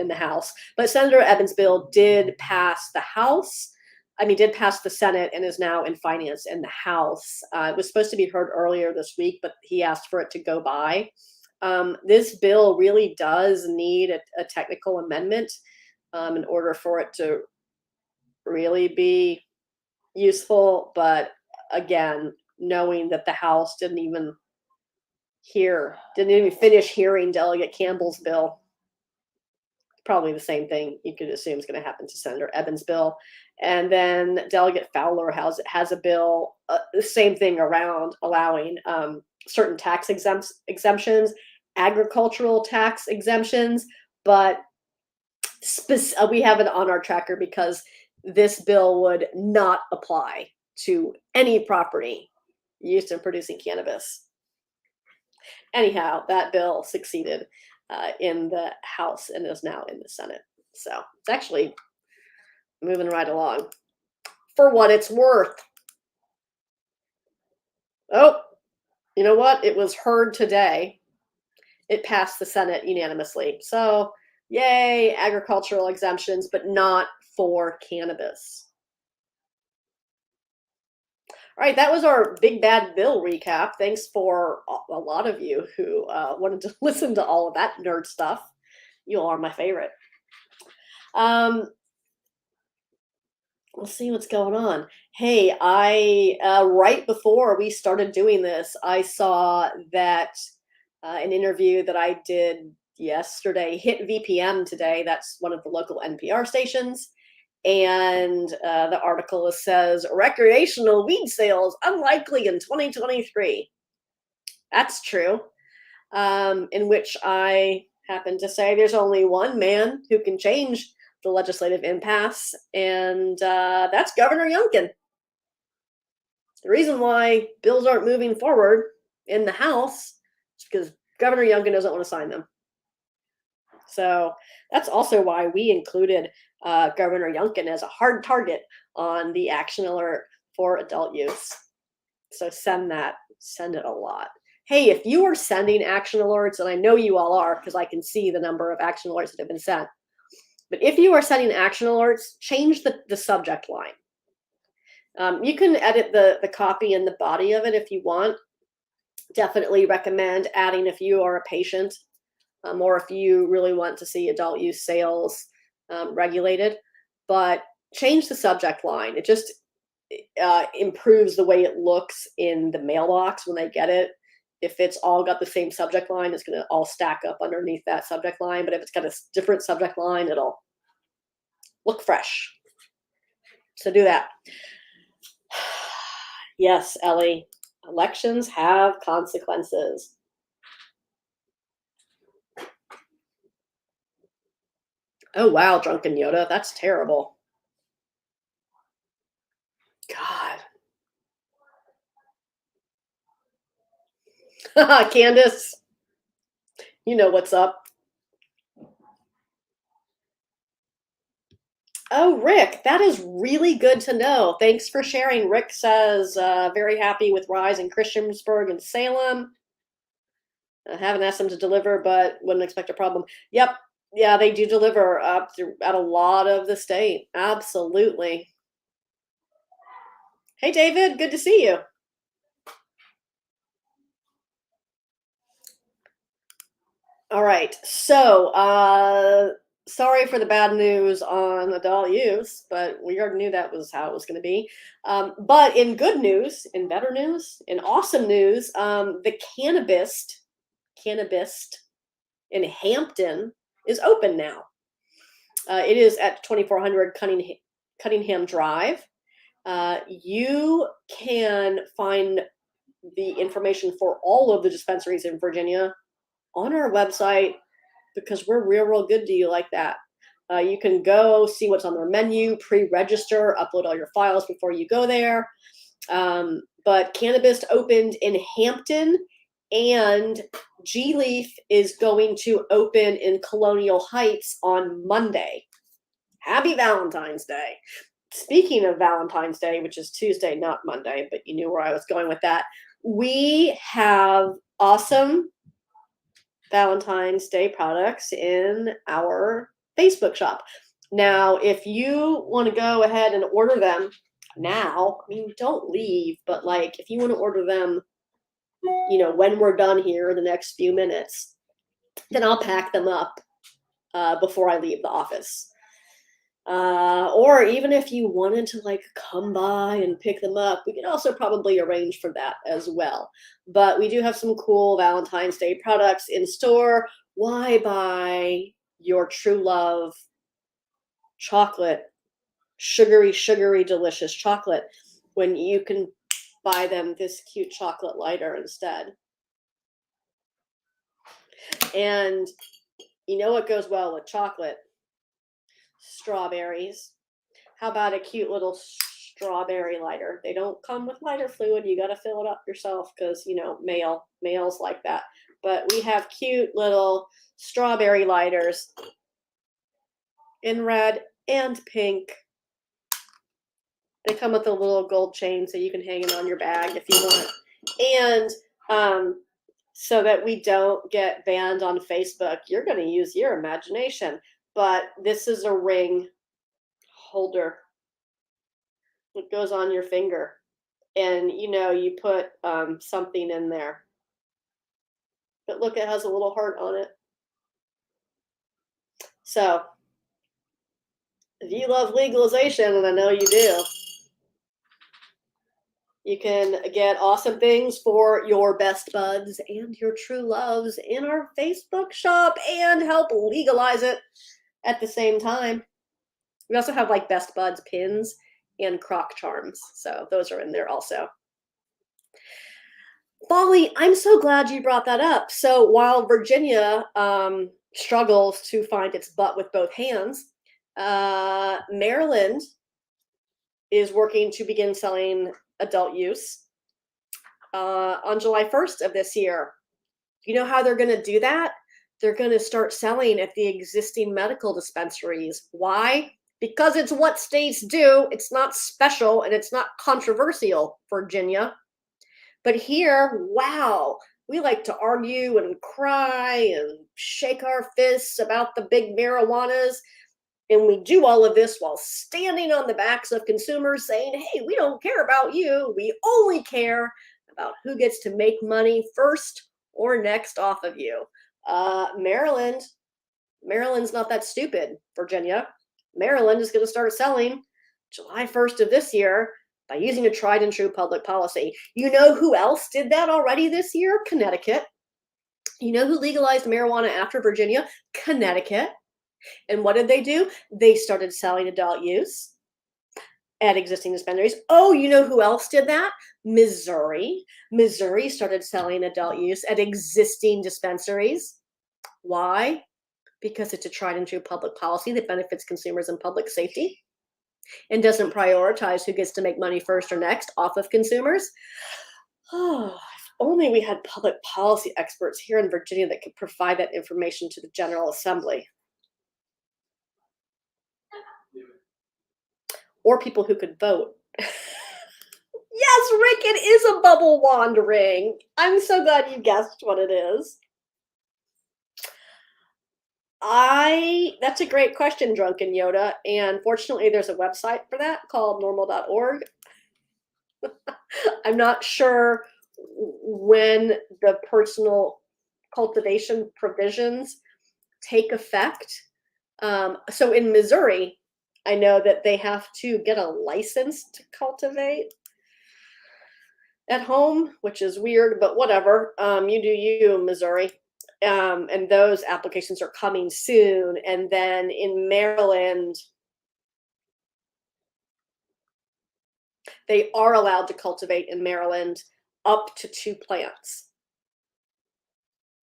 the House. But Senator Ebbin's bill did pass the Senate and is now in finance in the House. It was supposed to be heard earlier this week, but he asked for it to go by. This bill really does need a technical amendment in order for it to really be useful. But again, knowing that the House didn't even finish hearing Delegate Campbell's bill, probably the same thing you could assume is going to happen to Senator Ebbin's bill. And then Delegate Fowler has a bill, the same thing around allowing certain tax exemptions, agricultural tax exemptions, but we have it on our tracker because this bill would not apply to any property used in producing cannabis. Anyhow, that bill succeeded in the House and is now in the Senate. So it's actually moving right along for what it's worth. Oh, you know what? It was heard today. It passed the Senate unanimously. So, yay, agricultural exemptions, but not for cannabis. All right, that was our big bad bill recap. Thanks for a lot of you who wanted to listen to all of that nerd stuff. You all are my favorite. Let's see what's going on. Hey, I right before we started doing this, I saw that an interview that I did yesterday hit VPM today. That's one of the local NPR stations. And the article says recreational weed sales unlikely in 2023. That's true. In which I happen to say there's only one man who can change the legislative impasse, and that's Governor Youngkin. The reason why bills aren't moving forward in the House is because Governor Youngkin doesn't want to sign them. So that's also why we included Governor Youngkin as a hard target on the action alert for adult use. So send it a lot. Hey, if you are sending action alerts, and I know you all are because I can see the number of action alerts that have been sent, but if you are sending action alerts, change the subject line. You can edit the copy and the body of it if you want. Definitely recommend adding if you are a patient or if you really want to see adult use sales regulated. But change the subject line. It just improves the way it looks in the mailbox when they get it. If it's all got the same subject line, it's going to all stack up underneath that subject line. But if it's got a different subject line, it'll look fresh. So do that. Yes, Ellie, elections have consequences. Oh, wow, Drunken Yoda. That's terrible. God. Candace, you know what's up. Oh, Rick, that is really good to know. Thanks for sharing. Rick says, very happy with Rise in Christiansburg and Salem. I haven't asked them to deliver, but wouldn't expect a problem. Yep. Yeah, they do deliver at a lot of the state. Absolutely. Hey, David, good to see you. All right. So, sorry for the bad news on adult use, but we already knew that was how it was going to be. But in good news, in better news, in awesome news, the cannabis in Hampton is open now. It is at 2400 Cunningham Drive. You can find the information for all of the dispensaries in Virginia on our website because we're real good to you like that. You can go see what's on their menu, pre-register, upload all your files before you go there. But cannabis opened in Hampton, and G-Leaf is going to open in Colonial Heights on Monday. Happy Valentine's Day. Speaking of Valentine's Day, which is Tuesday, not Monday, but you knew where I was going with that. We have awesome Valentine's Day products in our Facebook shop. Now, if you want to go ahead and order them now, I mean, don't leave, but like if you want to order them, when we're done here in the next few minutes, then I'll pack them up before I leave the office. Or even if you wanted to like come by and pick them up, we could also probably arrange for that as well. But we do have some cool Valentine's Day products in store. Why buy your true love chocolate sugary, delicious chocolate when you can buy them this cute chocolate lighter instead. And you know what goes well with chocolate? Strawberries. How about a cute little strawberry lighter? They don't come with lighter fluid. You got to fill it up yourself because, males like that. But we have cute little strawberry lighters in red and pink. They come with a little gold chain so you can hang it on your bag if you want. And so that we don't get banned on Facebook, you're going to use your imagination. But this is a ring holder. It goes on your finger. And, you put something in there. But look, it has a little heart on it. So, if you love legalization, and I know you do, you can get awesome things for your best buds and your true loves in our Facebook shop and help legalize it at the same time. We also have like best buds pins and croc charms. So those are in there also. Molly, I'm so glad you brought that up. So while Virginia struggles to find its butt with both hands, Maryland is working to begin selling adult use on July 1st of this year. You know how they're going to do that? They're going to start selling at the existing medical dispensaries. Why? Because it's what states do. It's not special and it's not controversial, Virginia. But here, wow, we like to argue and cry and shake our fists about the big marijuanas. And we do all of this while standing on the backs of consumers saying, hey, we don't care about you. We only care about who gets to make money first or next off of you. Maryland's not that stupid, Virginia. Maryland is going to start selling July 1st of this year by using a tried and true public policy. You know who else did that already this year? Connecticut. You know who legalized marijuana after Virginia? Connecticut. And what did they do? They started selling adult use at existing dispensaries. Oh, you know who else did that? Missouri. Missouri started selling adult use at existing dispensaries. Why? Because it's a tried and true public policy that benefits consumers and public safety and doesn't prioritize who gets to make money first or next off of consumers. Oh, if only we had public policy experts here in Virginia that could provide that information to the General Assembly. Or people who could vote. Yes, Rick, it is a bubble wand ring. I'm so glad you guessed what it is. That's a great question, Drunken Yoda. And fortunately, there's a website for that called normal.org. I'm not sure when the personal cultivation provisions take effect. So in Missouri, I know that they have to get a license to cultivate at home, which is weird, but whatever. You do you, Missouri. And those applications are coming soon. And then in Maryland, they are allowed to cultivate in Maryland up to 2 plants.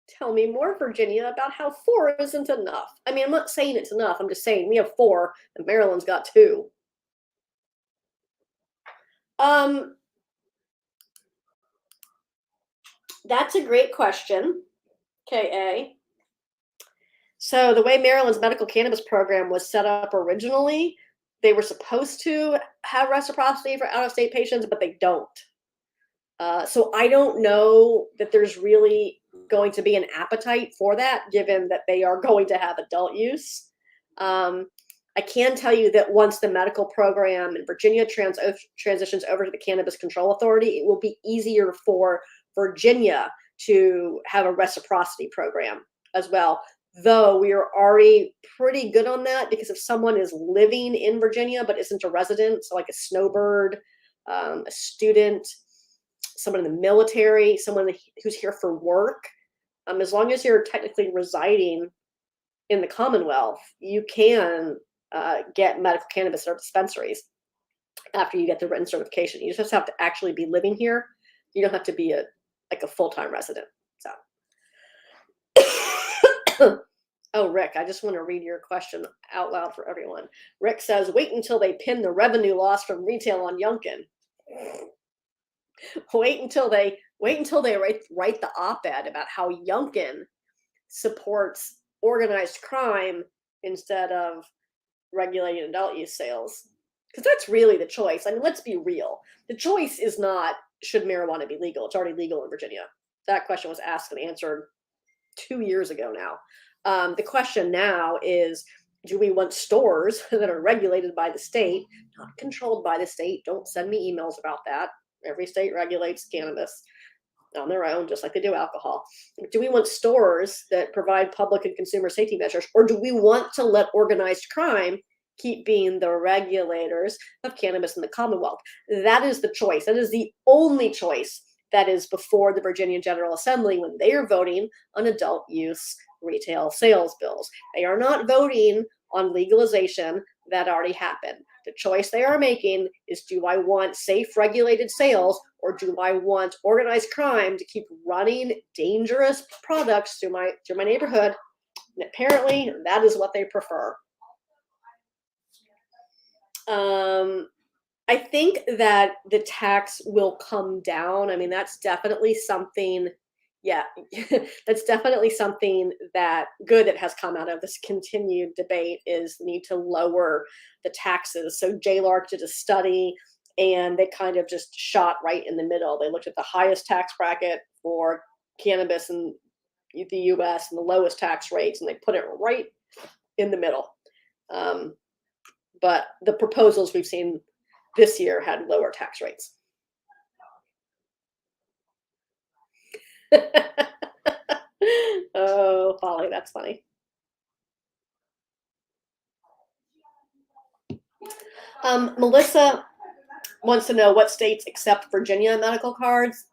Tell me more, Virginia, about how 4 isn't enough. I mean, I'm not saying it's enough. I'm just saying we have 4 and Maryland's got 2. That's a great question, KA. So the way Maryland's medical cannabis program was set up originally, they were supposed to have reciprocity for out-of-state patients, but they don't. So I don't know that there's really going to be an appetite for that, given that they are going to have adult use. I can tell you that once the medical program in Virginia transitions over to the Cannabis Control Authority, it will be easier for Virginia to have a reciprocity program as well. Though we are already pretty good on that, because if someone is living in Virginia but isn't a resident, so like a snowbird, a student, someone in the military, someone who's here for work, as long as you're technically residing in the Commonwealth, you can get medical cannabis in our dispensaries after you get the written certification. You just have to actually be living here. You don't have to be a full-time resident. So, oh, Rick, I just want to read your question out loud for everyone. Rick says, wait until they pin the revenue loss from retail on Youngkin. Wait until they write the op-ed about how Youngkin supports organized crime instead of regulating adult use sales. Because that's really the choice. I mean, let's be real. The choice is not, should marijuana be legal? It's already legal in Virginia. That question was asked and answered 2 years ago now. The question now is, do we want stores that are regulated by the state, not controlled by the state? Don't send me emails about that. Every state regulates cannabis on their own, just like they do alcohol. Do we want stores that provide public and consumer safety measures, or do we want to let organized crime keep being the regulators of cannabis in the Commonwealth? That is the choice. That is the only choice that is before the Virginia General Assembly when they are voting on adult use retail sales bills. They are not voting on legalization. That already happened. The choice they are making is, do I want safe regulated sales, or do I want organized crime to keep running dangerous products through my neighborhood? And apparently that is what they prefer. I think that the tax will come down. I mean, that's definitely something, that's definitely something that has come out of this continued debate, is the need to lower the taxes. So JLARC did a study and they kind of just shot right in the middle. They looked at the highest tax bracket for cannabis in the US and the lowest tax rates, and they put it right in the middle. But the proposals we've seen this year had lower tax rates. Oh, Polly, that's funny. Melissa wants to know what states accept Virginia medical cards.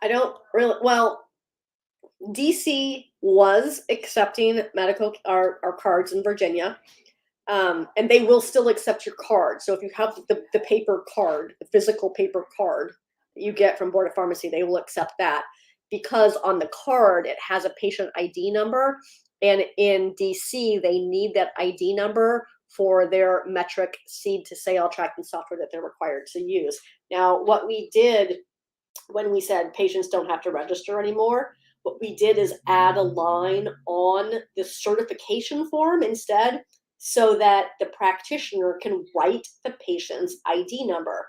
I don't really, well, DC was accepting our cards in Virginia. And they will still accept your card. So if you have the paper card, the physical paper card that you get from Board of Pharmacy, they will accept that, because on the card it has a patient ID number, and in DC they need that ID number for their metric seed to sale tracking software that they're required to use. Now, what we did when we said patients don't have to register anymore, what we did is add a line on the certification form instead, so that the practitioner can write the patient's ID number.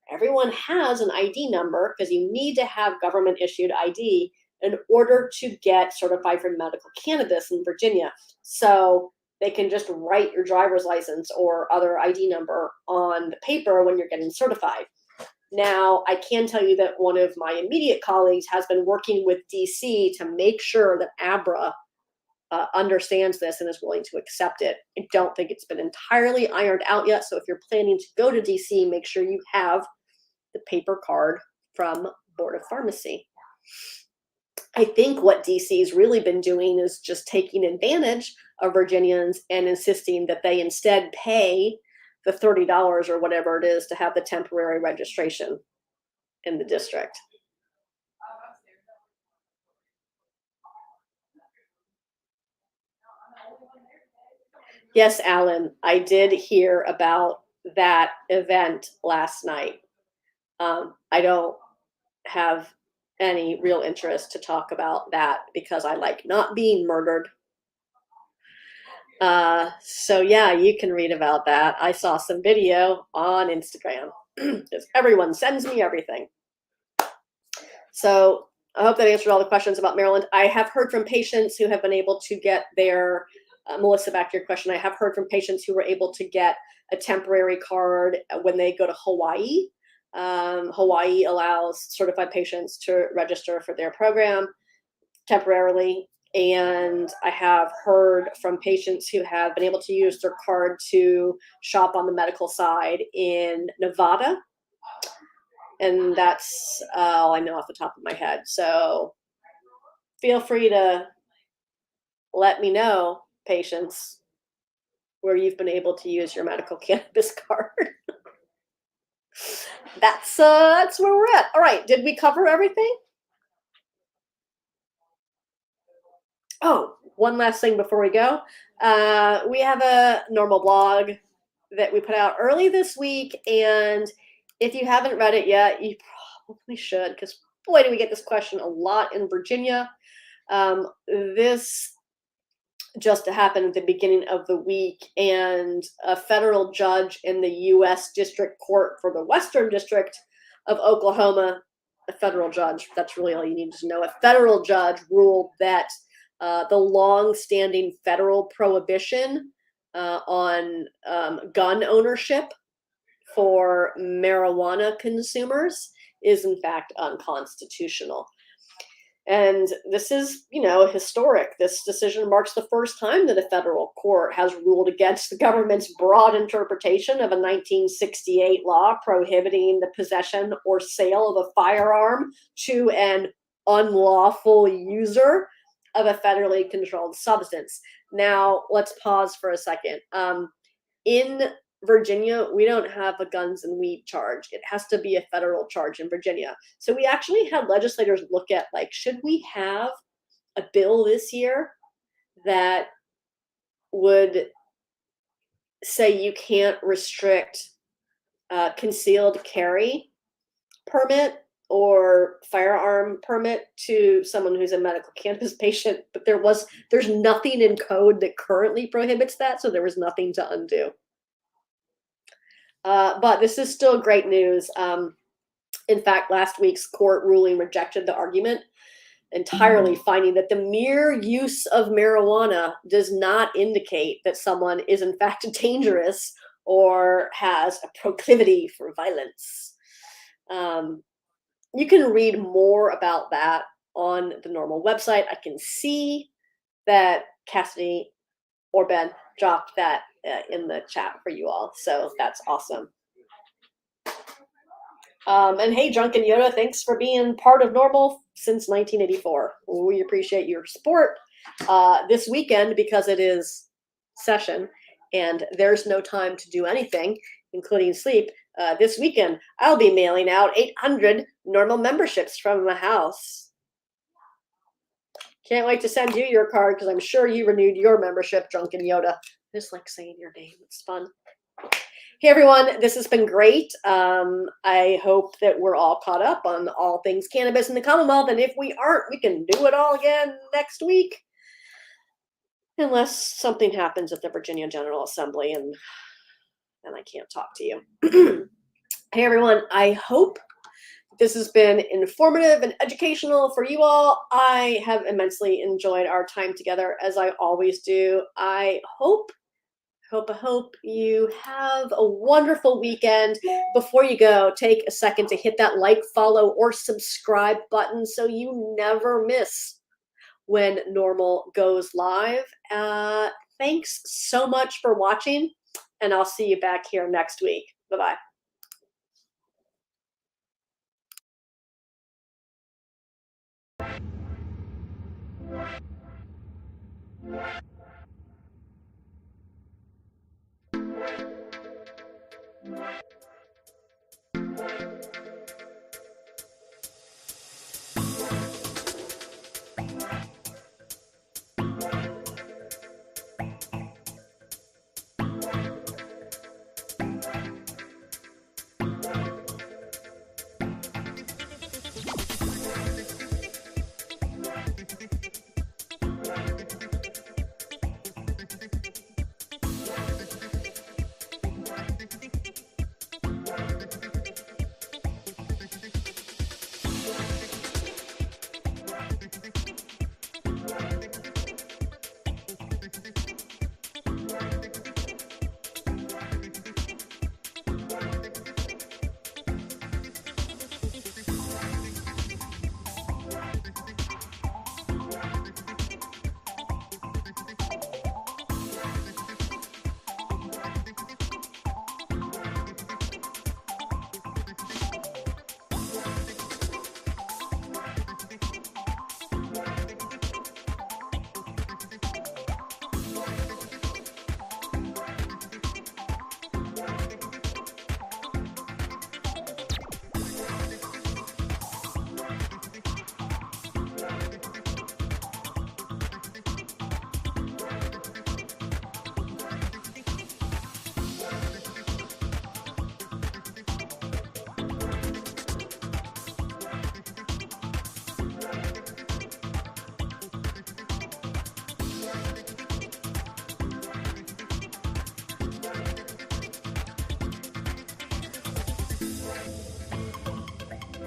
Everyone has an ID number because you need to have government issued ID in order to get certified for medical cannabis in Virginia. So they can just write your driver's license or other ID number on the paper when you're getting certified. Now, I can tell you that one of my immediate colleagues has been working with DC to make sure that ABRA understands this and is willing to accept it. I don't think it's been entirely ironed out yet. So if you're planning to go to DC, make sure you have the paper card from Board of Pharmacy. I think what DC's really been doing is just taking advantage of Virginians and insisting that they instead pay the $30 or whatever it is to have the temporary registration in the district. Yes, Alan, I did hear about that event last night. I don't have any real interest to talk about that because I like not being murdered. So yeah, you can read about that. I saw some video on Instagram because everyone sends me everything. So I hope that answered all the questions about Maryland. I have heard from patients who have been able to get their Melissa, back to your question. I have heard from patients who were able to get a temporary card when they go to Hawaii. Hawaii allows certified patients to register for their program temporarily. And I have heard from patients who have been able to use their card to shop on the medical side in Nevada. And that's all I know off the top of my head. So feel free to let me know, patients, where you've been able to use your medical cannabis card. That's where we're at. All right, did we cover everything? Oh, one last thing before we go. We have a NORML blog that we put out early this week, and if you haven't read it yet, you probably should, because boy, do we get this question a lot in Virginia. This just happened at the beginning of the week, and a federal judge in the U.S. District Court for the Western District of Oklahoma, a federal judge, that's really all you need to know, a federal judge ruled that the long-standing federal prohibition on gun ownership for marijuana consumers is in fact unconstitutional. And this is, historic. This decision marks the first time that a federal court has ruled against the government's broad interpretation of a 1968 law prohibiting the possession or sale of a firearm to an unlawful user of a federally controlled substance. Now, let's pause for a second. In Virginia, we don't have a guns and weed charge. It has to be a federal charge in Virginia. So we actually had legislators look at, should we have a bill this year that would say you can't restrict concealed carry permit or firearm permit to someone who's a medical cannabis patient, but there's nothing in code that currently prohibits that, so there was nothing to undo. But this is still great news. In fact, last week's court ruling rejected the argument entirely, finding that the mere use of marijuana does not indicate that someone is in fact dangerous or has a proclivity for violence. You can read more about that on the NORML website. I can see that Cassidy or Ben dropped that in the chat for you all, so that's awesome. And hey, Drunken Yoda, thanks for being part of NORML since 1984. We appreciate your support. This weekend, because it is session and there's no time to do anything, including sleep, this weekend I'll be mailing out 800 NORML memberships from the house. Can't wait to send you your card, because I'm sure you renewed your membership, Drunken Yoda. I just like saying your name. It's fun. Hey, everyone. This has been great. I hope that we're all caught up on all things cannabis in the Commonwealth. And if we aren't, we can do it all again next week. Unless something happens at the Virginia General Assembly and I can't talk to you. Hey, everyone. I hope this has been informative and educational for you all. I have immensely enjoyed our time together, as I always do. I hope you have a wonderful weekend. Before you go, take a second to hit that like, follow, or subscribe button so you never miss when NORML goes live. Thanks so much for watching, and I'll see you back here next week. Bye-bye.